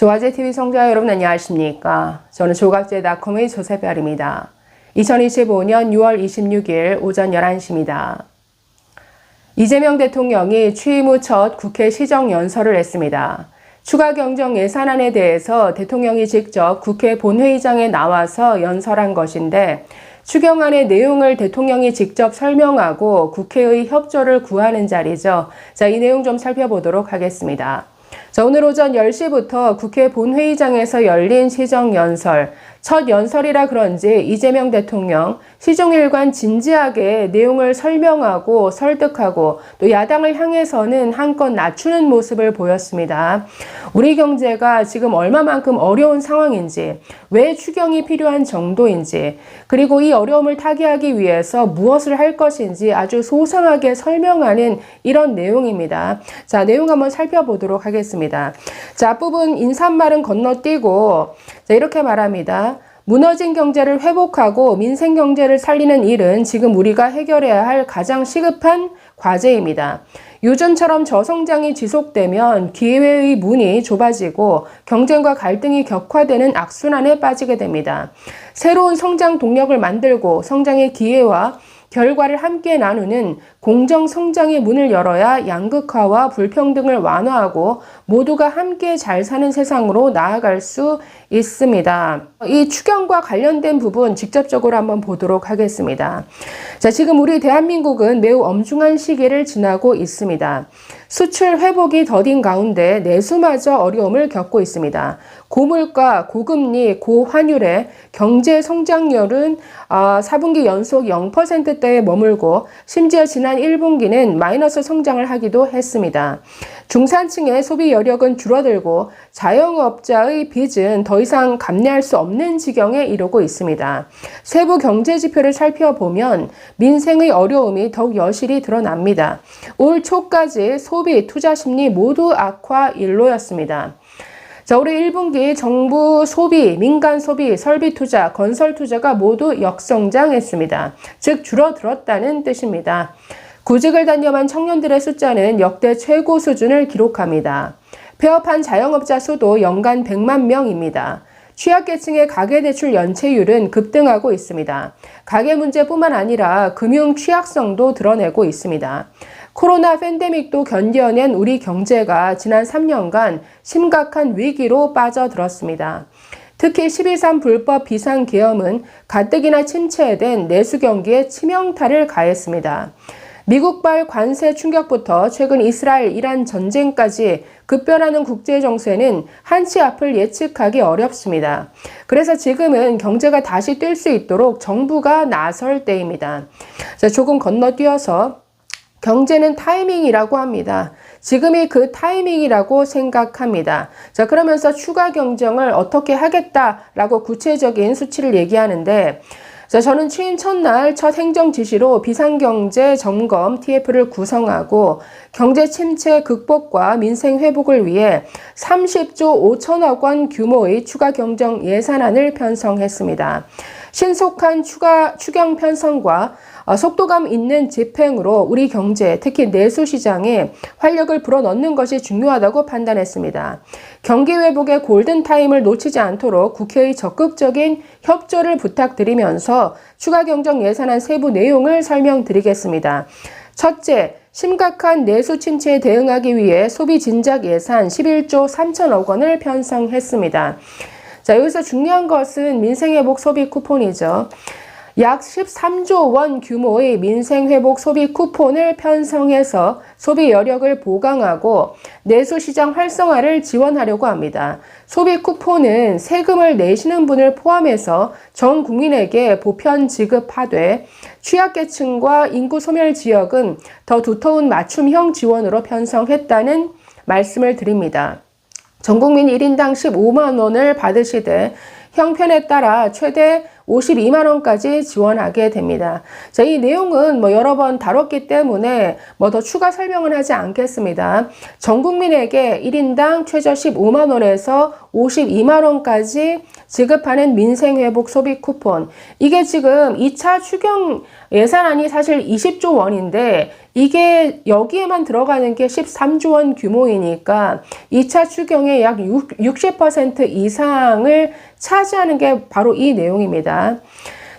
조화제TV 성자 여러분 안녕하십니까? 저는 조각제닷컴의 조세별입니다. 2025년 6월 26일 오전 11시입니다. 이재명 대통령이 취임 후 첫 국회 시정연설을 했습니다. 추가 경정 예산안에 대해서 대통령이 직접 국회 본회의장에 나와서 연설한 것인데 추경안의 내용을 대통령이 직접 설명하고 국회의 협조를 구하는 자리죠. 자, 이 내용 좀 살펴보도록 하겠습니다. 자, 오늘 오전 10시부터 국회 본회의장에서 열린 시정연설. 첫 연설이라 그런지 이재명 대통령 시종일관 진지하게 내용을 설명하고 설득하고 또 야당을 향해서는 한껏 낮추는 모습을 보였습니다. 우리 경제가 지금 얼마만큼 어려운 상황인지, 왜 추경이 필요한 정도인지, 그리고 이 어려움을 타개하기 위해서 무엇을 할 것인지 아주 소상하게 설명하는 이런 내용입니다. 자, 내용 한번 살펴보도록 하겠습니다. 자, 앞부분 인사말은 건너뛰고 자, 이렇게 말합니다. 무너진 경제를 회복하고 민생 경제를 살리는 일은 지금 우리가 해결해야 할 가장 시급한 과제입니다. 요즘처럼 저성장이 지속되면 기회의 문이 좁아지고 경쟁과 갈등이 격화되는 악순환에 빠지게 됩니다. 새로운 성장 동력을 만들고 성장의 기회와 결과를 함께 나누는 공정 성장의 문을 열어야 양극화와 불평등을 완화하고 모두가 함께 잘 사는 세상으로 나아갈 수 있습니다. 이 추경과 관련된 부분 직접적으로 한번 보도록 하겠습니다. 자, 지금 우리 대한민국은 매우 엄중한 시기를 지나고 있습니다. 수출 회복이 더딘 가운데 내수마저 어려움을 겪고 있습니다. 고물가, 고금리, 고환율에 경제 성장률은 4분기 연속 0%대에 머물고 심지어 지난 1분기는 마이너스 성장을 하기도 했습니다. 중산층의 소비 여력은 줄어들고 자영업자의 빚은 더 이상 감내할 수 없는 지경에 이르고 있습니다. 세부 경제 지표를 살펴보면 민생의 어려움이 더욱 여실히 드러납니다. 올 초까지 소비, 투자 심리 모두 악화 일로였습니다. 자, 올해 1분기 정부 소비, 민간 소비, 설비 투자, 건설 투자가 모두 역성장했습니다. 즉 줄어들었다는 뜻입니다. 구직을 단념한 청년들의 숫자는 역대 최고 수준을 기록합니다. 폐업한 자영업자 수도 연간 100만 명입니다. 취약계층의 가계대출 연체율은 급등하고 있습니다. 가계 문제뿐만 아니라 금융 취약성도 드러내고 있습니다. 코로나 팬데믹도 견뎌낸 우리 경제가 지난 3년간 심각한 위기로 빠져들었습니다. 특히 12.3 불법 비상계엄은 가뜩이나 침체된 내수경기에 치명타를 가했습니다. 미국발 관세 충격부터 최근 이스라엘, 이란 전쟁까지 급변하는 국제 정세는 한치 앞을 예측하기 어렵습니다. 그래서 지금은 경제가 다시 뛸 수 있도록 정부가 나설 때입니다. 자, 조금 건너뛰어서 경제는 타이밍이라고 합니다. 지금이 그 타이밍이라고 생각합니다. 자, 그러면서 추가 경정을 어떻게 하겠다라고 구체적인 수치를 얘기하는데 자, 저는 취임 첫날 첫 행정 지시로 비상경제 점검 TF를 구성하고 경제 침체 극복과 민생 회복을 위해 30조 5천억 원 규모의 추가 경정 예산안을 편성했습니다. 신속한 추경 편성과 속도감 있는 집행으로 우리 경제, 특히 내수시장에 활력을 불어넣는 것이 중요하다고 판단했습니다. 경기 회복의 골든타임을 놓치지 않도록 국회의 적극적인 협조를 부탁드리면서 추가 경정 예산안 세부 내용을 설명드리겠습니다. 첫째, 심각한 내수 침체에 대응하기 위해 소비 진작 예산 11조 3천억 원을 편성했습니다. 자, 여기서 중요한 것은 민생회복 소비 쿠폰이죠. 약 13조 원 규모의 민생회복 소비 쿠폰을 편성해서 소비 여력을 보강하고 내수시장 활성화를 지원하려고 합니다. 소비 쿠폰은 세금을 내시는 분을 포함해서 전 국민에게 보편 지급하되 취약계층과 인구 소멸 지역은 더 두터운 맞춤형 지원으로 편성했다는 말씀을 드립니다. 전국민 1인당 15만 원을 받으시되 형편에 따라 최대 52만 원까지 지원하게 됩니다. 자, 이 내용은 여러 번 다뤘기 때문에 더 추가 설명은 하지 않겠습니다. 전 국민에게 1인당 최저 15만 원에서 52만 원까지 지급하는 민생회복 소비 쿠폰. 이게 지금 2차 추경 예산안이 사실 20조 원인데 이게 여기에만 들어가는 게 13조 원 규모이니까 2차 추경의 약 60% 이상을 차지하는 게 바로 이 내용입니다.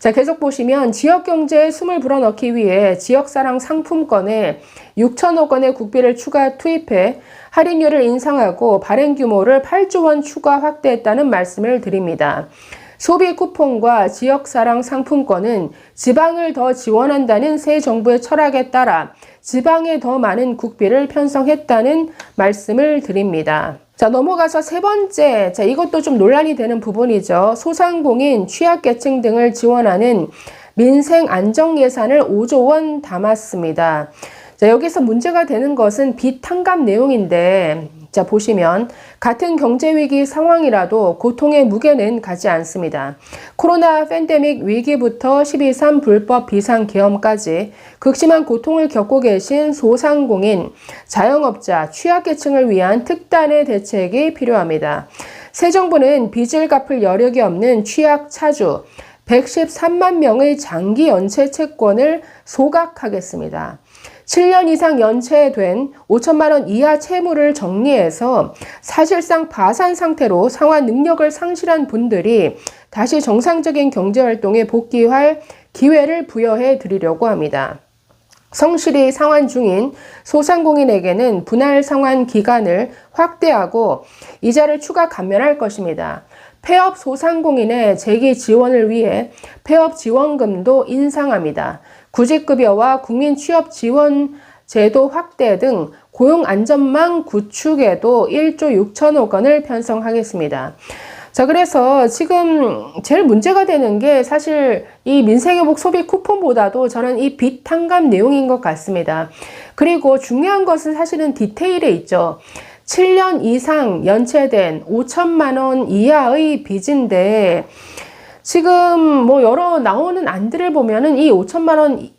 자, 계속 보시면 지역 경제에 숨을 불어넣기 위해 지역사랑 상품권에 6천억 원의 국비를 추가 투입해 할인율을 인상하고 발행 규모를 8조 원 추가 확대했다는 말씀을 드립니다. 소비 쿠폰과 지역사랑 상품권은 지방을 더 지원한다는 새 정부의 철학에 따라 지방에 더 많은 국비를 편성했다는 말씀을 드립니다. 자, 넘어가서 세 번째, 자, 이것도 좀 논란이 되는 부분이죠. 소상공인, 취약계층 등을 지원하는 민생안정예산을 5조 원 담았습니다. 자, 여기서 문제가 되는 것은 빚 탕감 내용인데, 자, 보시면 같은 경제위기 상황이라도 고통의 무게는 가지 않습니다. 코로나 팬데믹 위기부터 12.3 불법 비상계엄까지 극심한 고통을 겪고 계신 소상공인, 자영업자, 취약계층을 위한 특단의 대책이 필요합니다. 새 정부는 빚을 갚을 여력이 없는 취약차주 113만 명의 장기 연체 채권을 소각하겠습니다. 7년 이상 연체된 5천만 원 이하 채무를 정리해서 사실상 파산 상태로 상환 능력을 상실한 분들이 다시 정상적인 경제활동에 복귀할 기회를 부여해 드리려고 합니다. 성실히 상환 중인 소상공인에게는 분할 상환 기간을 확대하고 이자를 추가 감면할 것입니다. 폐업 소상공인의 재기 지원을 위해 폐업 지원금도 인상합니다. 구직급여와 국민취업지원제도 확대 등 고용안전망 구축에도 1조 6천억 원을 편성하겠습니다. 자, 그래서 지금 제일 문제가 되는 게 사실 이 민생회복 소비 쿠폰보다도 저는 이 빚 탕감 내용인 것 같습니다. 그리고 중요한 것은 사실은 디테일에 있죠. 7년 이상 연체된 5천만 원 이하의 빚인데 지금 뭐 여러 나오는 안들을 보면은 이 5천만 원을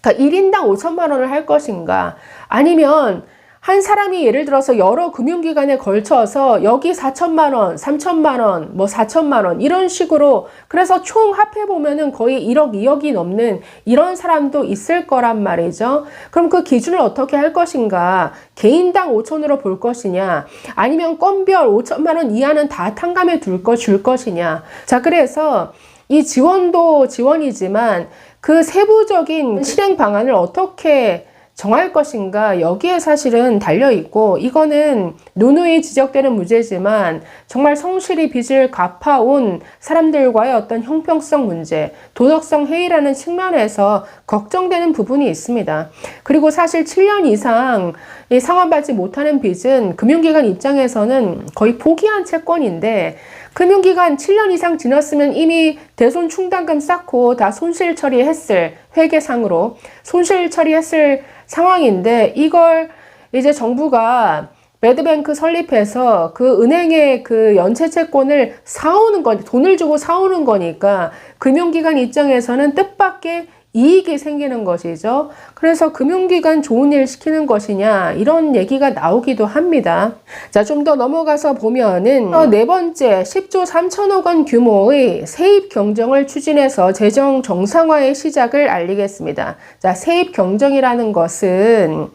그러니까 1인당 5천만 원을 할 것인가 아니면 한 사람이 예를 들어서 여러 금융기관에 걸쳐서 여기 4천만 원, 3천만 원, 뭐 4천만 원 이런 식으로 그래서 총 합해보면은 거의 1억, 2억이 넘는 이런 사람도 있을 거란 말이죠. 그럼 그 기준을 어떻게 할 것인가? 개인당 5천으로 볼 것이냐? 아니면 건별 5천만 원 이하는 다 탕감해 줄 것이냐? 자, 그래서 이 지원도 지원이지만 그 세부적인 실행 방안을 어떻게 정할 것인가 여기에 사실은 달려있고 이거는 누누이 지적되는 문제지만 정말 성실히 빚을 갚아온 사람들과의 어떤 형평성 문제, 도덕성 해이라는 측면에서 걱정되는 부분이 있습니다. 그리고 사실 7년 이상 상환받지 못하는 빚은 금융기관 입장에서는 거의 포기한 채권인데 금융기간 7년 이상 지났으면 이미 대손 충당금 쌓고 다 손실 처리했을 회계상으로 손실 처리했을 상황인데 이걸 이제 정부가 매드뱅크 설립해서 그 은행의 그 연체 채권을 사오는 거, 돈을 주고 사오는 거니까 금융기관 입장에서는 뜻밖의 이익이 생기는 것이죠. 그래서 금융기관 좋은 일 시키는 것이냐 이런 얘기가 나오기도 합니다. 자, 좀 더 넘어가서 보면은 네 번째 10조 3천억 원 규모의 세입 경정을 추진해서 재정 정상화의 시작을 알리겠습니다. 자, 세입 경정이라는 것은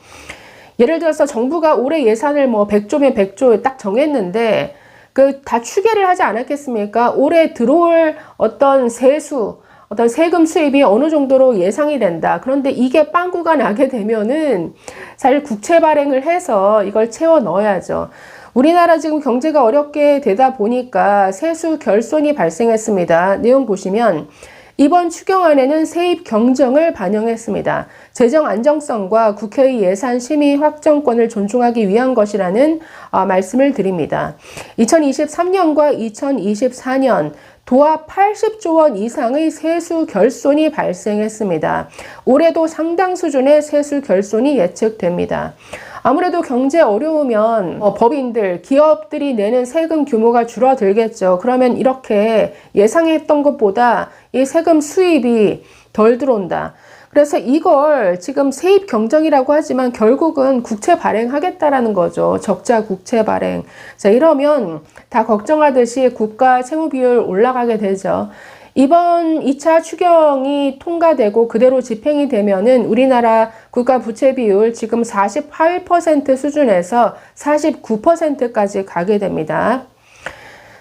예를 들어서 정부가 올해 예산을 뭐 100조면 100조 딱 정했는데 그 다 추계를 하지 않았겠습니까? 올해 들어올 어떤 세금 수입이 어느 정도로 예상이 된다. 그런데 이게 빵꾸가 나게 되면은 사실 국채 발행을 해서 이걸 채워 넣어야죠. 우리나라 지금 경제가 어렵게 되다 보니까 세수 결손이 발생했습니다. 내용 보시면 이번 추경안에는 세입 경정을 반영했습니다. 재정 안정성과 국회의 예산 심의 확정권을 존중하기 위한 것이라는 말씀을 드립니다. 2023년과 2024년 도합 80조 원 이상의 세수 결손이 발생했습니다. 올해도 상당 수준의 세수 결손이 예측됩니다. 아무래도 경제 어려우면 법인들, 기업들이 내는 세금 규모가 줄어들겠죠. 그러면 이렇게 예상했던 것보다 이 세금 수입이 덜 들어온다. 그래서 이걸 지금 세입 경정이라고 하지만 결국은 국채 발행하겠다라는 거죠. 적자 국채 발행. 자, 이러면 다 걱정하듯이 국가 채무 비율 올라가게 되죠. 이번 2차 추경이 통과되고 그대로 집행이 되면은 우리나라 국가 부채 비율 지금 48% 수준에서 49%까지 가게 됩니다.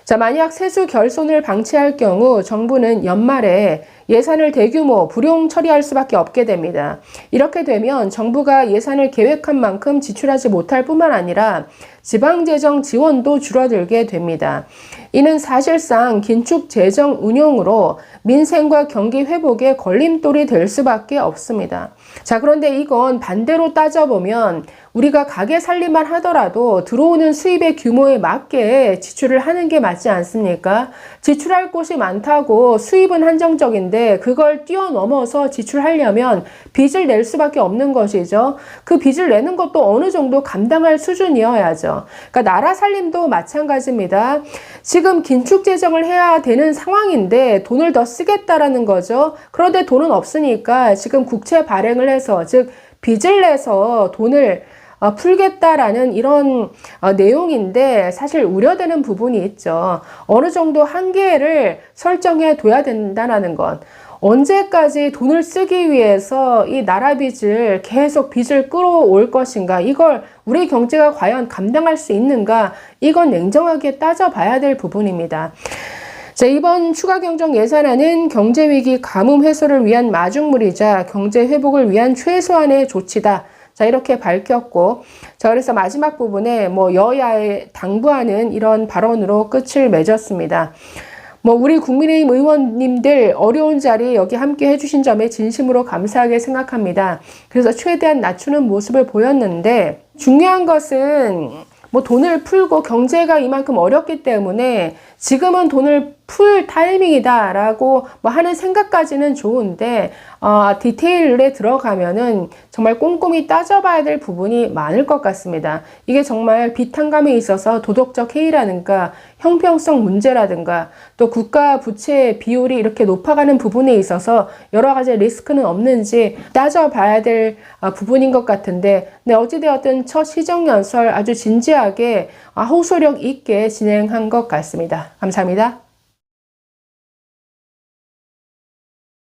자, 만약 세수 결손을 방치할 경우 정부는 연말에 예산을 대규모 불용 처리할 수밖에 없게 됩니다. 이렇게 되면 정부가 예산을 계획한 만큼 지출하지 못할 뿐만 아니라 지방재정 지원도 줄어들게 됩니다. 이는 사실상 긴축 재정 운용으로 민생과 경기 회복에 걸림돌이 될 수밖에 없습니다. 자, 그런데 이건 반대로 따져보면 우리가 가게 살림만 하더라도 들어오는 수입의 규모에 맞게 지출을 하는 게 맞지 않습니까? 지출할 곳이 많다고 수입은 한정적인데 그걸 뛰어넘어서 지출하려면 빚을 낼 수밖에 없는 것이죠. 그 빚을 내는 것도 어느 정도 감당할 수준이어야죠. 그러니까 나라 살림도 마찬가지입니다. 지금 긴축 재정을 해야 되는 상황인데 돈을 더 쓰겠다라는 거죠. 그런데 돈은 없으니까 지금 국채 발행을 해서, 즉 빚을 내서 돈을 풀겠다라는 이런 내용인데 사실 우려되는 부분이 있죠. 어느 정도 한계를 설정해 둬야 된다는 것. 언제까지 돈을 쓰기 위해서 이 나라 빚을 계속 빚을 끌어올 것인가, 이걸 우리 경제가 과연 감당할 수 있는가, 이건 냉정하게 따져봐야 될 부분입니다. 자, 이번 추가 경정 예산안은 경제위기 가뭄 해소를 위한 마중물이자 경제 회복을 위한 최소한의 조치다. 자, 이렇게 밝혔고, 자, 그래서 마지막 부분에 여야에 당부하는 이런 발언으로 끝을 맺었습니다. 우리 국민의힘 의원님들 어려운 자리 여기 함께 해주신 점에 진심으로 감사하게 생각합니다. 그래서 최대한 낮추는 모습을 보였는데, 중요한 것은 돈을 풀고 경제가 이만큼 어렵기 때문에 지금은 돈을 풀 타이밍이다라고 하는 생각까지는 좋은데, 디테일에 들어가면은 정말 꼼꼼히 따져봐야 될 부분이 많을 것 같습니다. 이게 정말 비탄감에 있어서 도덕적 해이라든가 형평성 문제라든가 또 국가 부채 비율이 이렇게 높아가는 부분에 있어서 여러 가지 리스크는 없는지 따져봐야 될 부분인 것 같은데, 네, 어찌되었든 첫 시정연설 아주 진지하게 호소력 있게 진행한 것 같습니다. 감사합니다.